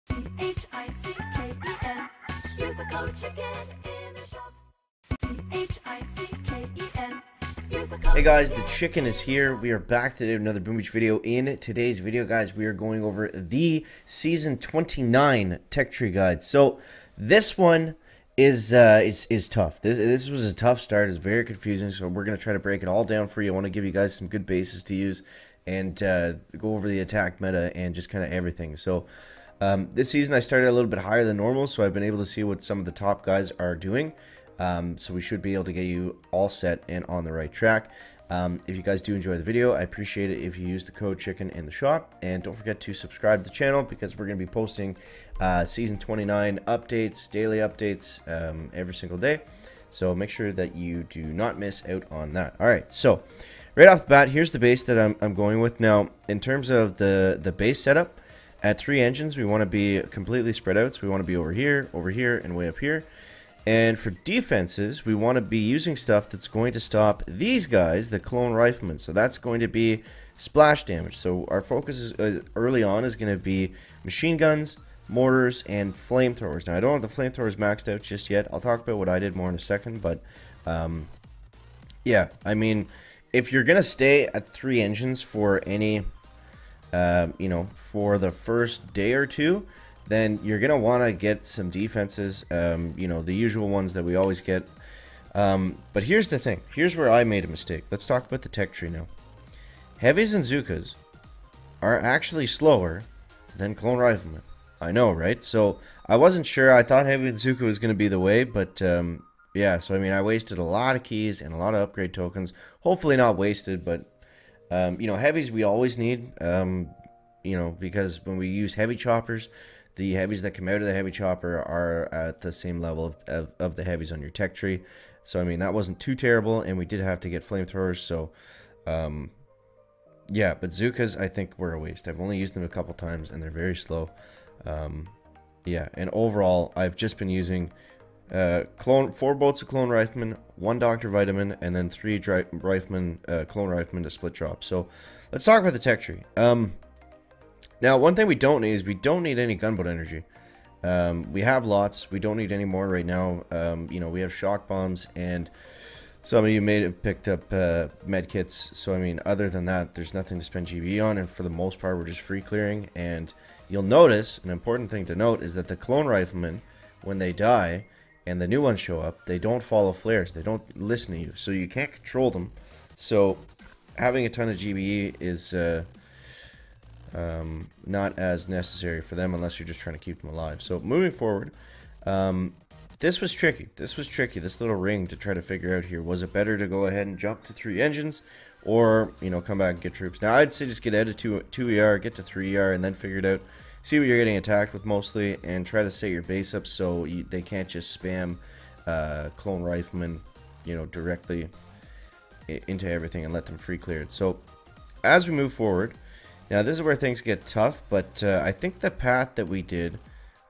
CHICKEN. Use the code CHICKEN in the shop. CHICKEN. Use the code. Hey guys, the chicken is here. We are back today with another Boom Beach video. In today's video, guys, we are going over the Season 29 Tech Tree Guide. So this one is tough. This was a tough start. It's very confusing, so we're going to try to break it all down for you. I want to give you guys some good bases to use and go over the attack meta and just kind of everything. So this season I started a little bit higher than normal, so I've been able to see what some of the top guys are doing. So we should be able to get you all set and on the right track. If you guys do enjoy the video, I appreciate it if you use the code CHICKEN in the shop. And don't forget to subscribe to the channel because we're going to be posting Season 29 updates, daily updates every single day. So make sure that you do not miss out on that. Alright, so right off the bat, here's the base that I'm going with. Now, in terms of the base setup, at 3 engines, we want to be completely spread out. So we want to be over here, and way up here. And for defenses, we want to be using stuff that's going to stop these guys, the clone riflemen. So that's going to be splash damage. So our focus is, early on is going to be machine guns, mortars, and flamethrowers. Now, I don't have the flamethrowers maxed out just yet. I'll talk about what I did more in a second. But, yeah, I mean, if you're going to stay at 3 engines for any, you know, for the first day or two, then you're going to want to get some defenses, you know, the usual ones that we always get. But here's the thing. Here's where I made a mistake. Let's talk about the tech tree now. Heavies and Zookas are actually slower than clone riflemen. I know, right? So I wasn't sure. I thought Heavy and Zooka was going to be the way, but yeah. So, I mean, I wasted a lot of keys and a lot of upgrade tokens. Hopefully not wasted, but, you know, heavies we always need, you know, because when we use heavy choppers, the heavies that come out of the heavy chopper are at the same level of the heavies on your tech tree. So, I mean, that wasn't too terrible, and we did have to get flamethrowers. So, yeah, but Zookas, I think, were a waste. I've only used them a couple times, and they're very slow. Yeah, and overall, I've just been using 4 bolts of clone rifleman, 1 Dr. Vitamin, and then 3 rifleman, clone rifleman to split drop. So, let's talk about the tech tree. Now, one thing we don't need is we don't need any gunboat energy. We have lots. We don't need any more right now. You know, we have shock bombs, and some of you may have picked up med kits. So, I mean, other than that, there's nothing to spend GB on, and for the most part, we're just free clearing. And you'll notice, an important thing to note is that the clone riflemen, when they die and the new ones show up, they don't follow flares. They don't listen to you, so you can't control them. So, having a ton of GBE is not as necessary for them unless you're just trying to keep them alive. So moving forward, this was tricky. This little ring to try to figure out here. Was it better to go ahead and jump to 3 engines, or, you know, come back and get troops? Now, I'd say just get out of 2 ER, get to 3 ER, and then figure it out. See what you're getting attacked with mostly, and try to set your base up so they can't just spam clone riflemen, you know, directly into everything and let them free clear it. So as we move forward, now, this is where things get tough, but I think the path that we did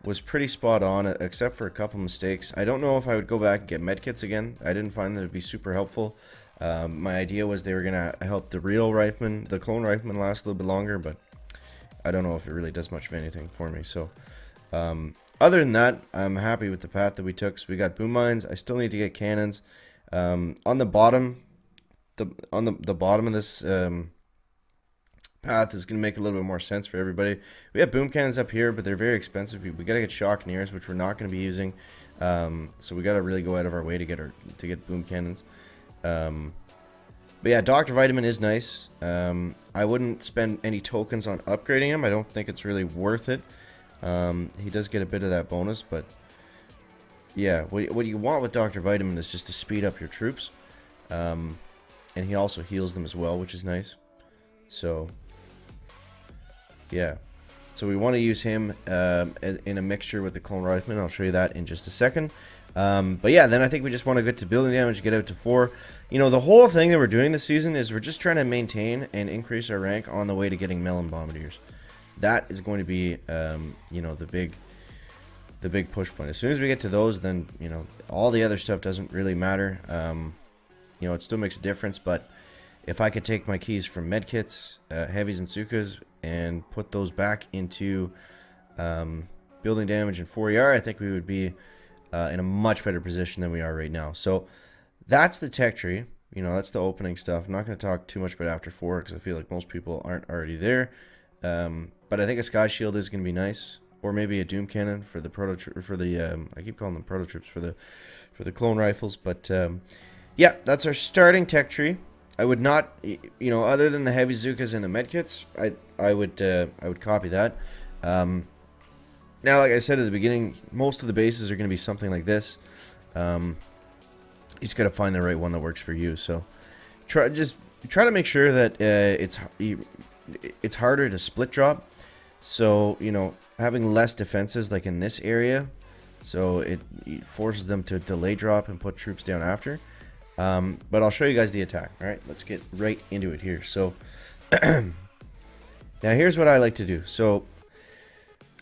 was pretty spot on, except for a couple mistakes. I don't know if I would go back and get medkits again. I didn't find that it would be super helpful. My idea was they were going to help the real rifleman, the clone rifleman, last a little bit longer, but I don't know if it really does much of anything for me. So, other than that, I'm happy with the path that we took. So we got boom mines. I still need to get cannons. On the bottom, the bottom of this path is going to make a little bit more sense for everybody. We have boom cannons up here, but they're very expensive. We got to get shockneers, which we're not going to be using. So we got to really go out of our way to get boom cannons. But yeah, Dr. Vitamin is nice. I wouldn't spend any tokens on upgrading him. I don't think it's really worth it. He does get a bit of that bonus, but yeah, what you want with Dr. Vitamin is just to speed up your troops. And he also heals them as well, which is nice. So yeah, so we want to use him in a mixture with the clone rifleman. I'll show you that in just a second. But yeah, then I think we just want to get to building damage, get out to 4. You know, the whole thing that we're doing this season is we're just trying to maintain and increase our rank on the way to getting melon bombardiers. That is going to be, you know, the big push point. As soon as we get to those, then, you know, all the other stuff doesn't really matter. You know, it still makes a difference, but if I could take my keys from medkits, heavies, and Sukas and put those back into building damage and 4ER, I think we would be in a much better position than we are right now. So that's the tech tree. You know, that's the opening stuff. I'm not going to talk too much about after 4 because I feel like most people aren't already there. But I think a Sky Shield is going to be nice, or maybe a Doom Cannon for the I keep calling them proto troops for the clone rifles. But yeah, that's our starting tech tree. I would not, you know, other than the heavy Zookas and the medkits, I would copy that. Now, like I said at the beginning, most of the bases are going to be something like this. You just got to find the right one that works for you. So try to make sure that it's harder to split drop. So, you know, having less defenses like in this area, so it forces them to delay drop and put troops down after. But I'll show you guys the attack. All right, let's get right into it here. So now here's what I like to do. So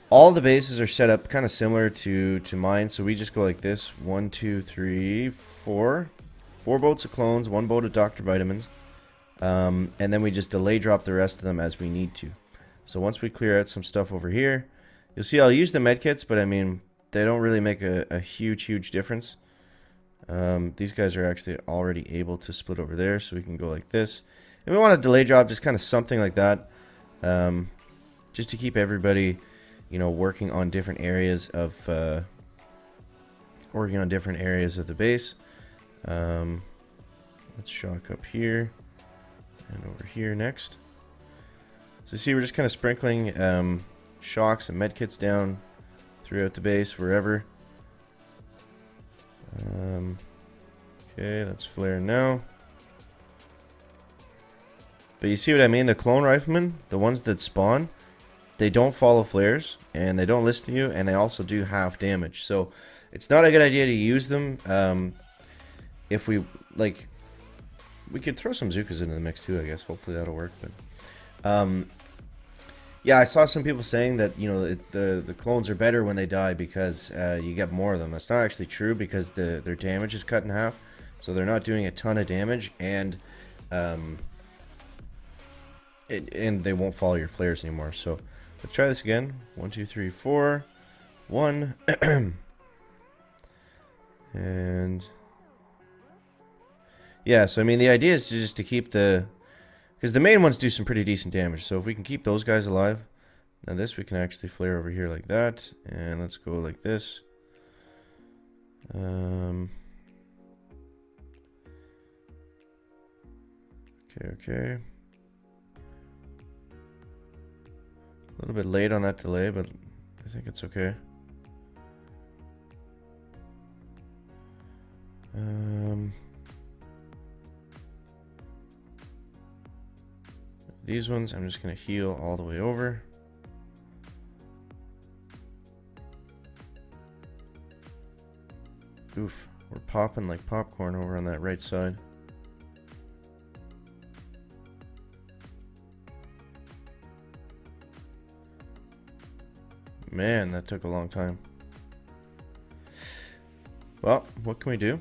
all the bases are set up kind of similar to mine. So we just go like this: 1, 2, 3, 4. 4 boats of clones, 1 boat of Dr. Vitamins, and then we just delay drop the rest of them as we need to. So once we clear out some stuff over here, you'll see I'll use the medkits, but I mean they don't really make a huge difference. These guys are actually already able to split over there, so we can go like this. And we want to delay drop just kind of something like that, just to keep everybody, you know, working on different areas of the base. Let's shock up here and over here next. So you see, we're just kind of sprinkling shocks and medkits down throughout the base wherever. Okay, that's flare now. But you see what I mean? The clone riflemen, the ones that spawn, they don't follow flares and they don't listen to you, and they also do half damage. So it's not a good idea to use them. If we like, we could throw some Zookas into the mix too, I guess. Hopefully that'll work. But yeah, I saw some people saying that, you know, the clones are better when they die because you get more of them. That's not actually true, because their damage is cut in half, so they're not doing a ton of damage, and they won't follow your flares anymore. So let's try this again. 1, 2, 3, 4, 1, and yeah. So I mean, the idea is just to keep because the main ones do some pretty decent damage. So if we can keep those guys alive, now this we can actually flare over here like that, and let's go like this. Okay. A little bit late on that delay, but I think it's okay. These ones, I'm just going to heal all the way over. Oof, we're popping like popcorn over on that right side. Man, that took a long time. Well, what can we do?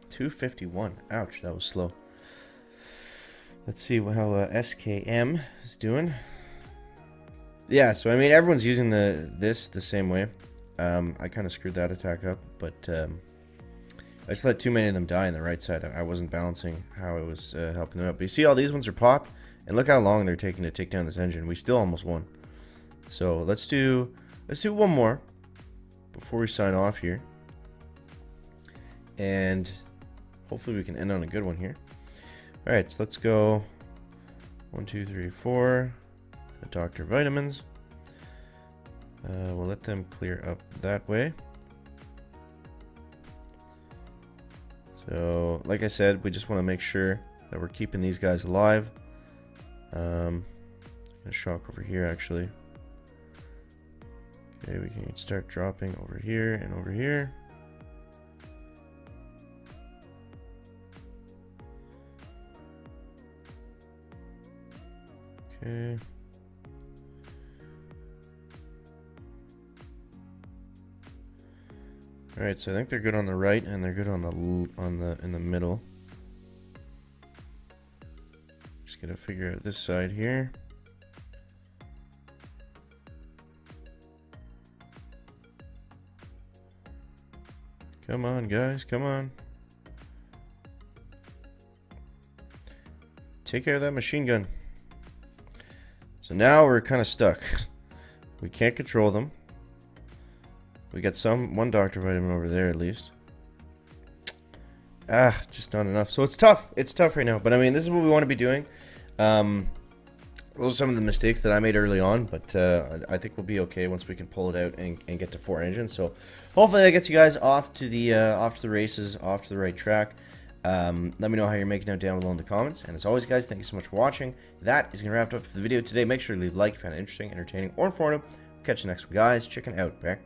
$251. Ouch, that was slow. Let's see how SKM is doing. Yeah, so I mean, everyone's using this the same way. I kind of screwed that attack up, but I just let too many of them die on the right side. I wasn't balancing how I was helping them out. But you see, all these ones are popped, and look how long they're taking to take down this engine. We still almost won. So let's do one more before we sign off here, and hopefully we can end on a good one here. All right, so let's go 1, 2, 3, 4. The Dr. Vitamins. We'll let them clear up that way. So, like I said, we just want to make sure that we're keeping these guys alive. I'm gonna shock over here actually. Okay, we can start dropping over here and over here. Okay. All right, so I think they're good on the right and they're good on the in the middle. Just Just gotta figure out this side here. Come on, guys, come on. Take care of that machine gun. So now we're kind of stuck. We can't control them. We got one doctor vitamin over there at least. Just not enough. So it's tough. It's tough right now. But I mean, this is what we want to be doing. Those are some of the mistakes that I made early on, but I think we'll be okay once we can pull it out and get to 4 engines. So hopefully that gets you guys off to the races, off to the right track. Let me know how you're making out down below in the comments. And as always, guys, thank you so much for watching. That is going to wrap it up for the video today. Make sure to leave a like if you found it interesting, entertaining, or informative. Catch you next one, guys. Chicken out. Back.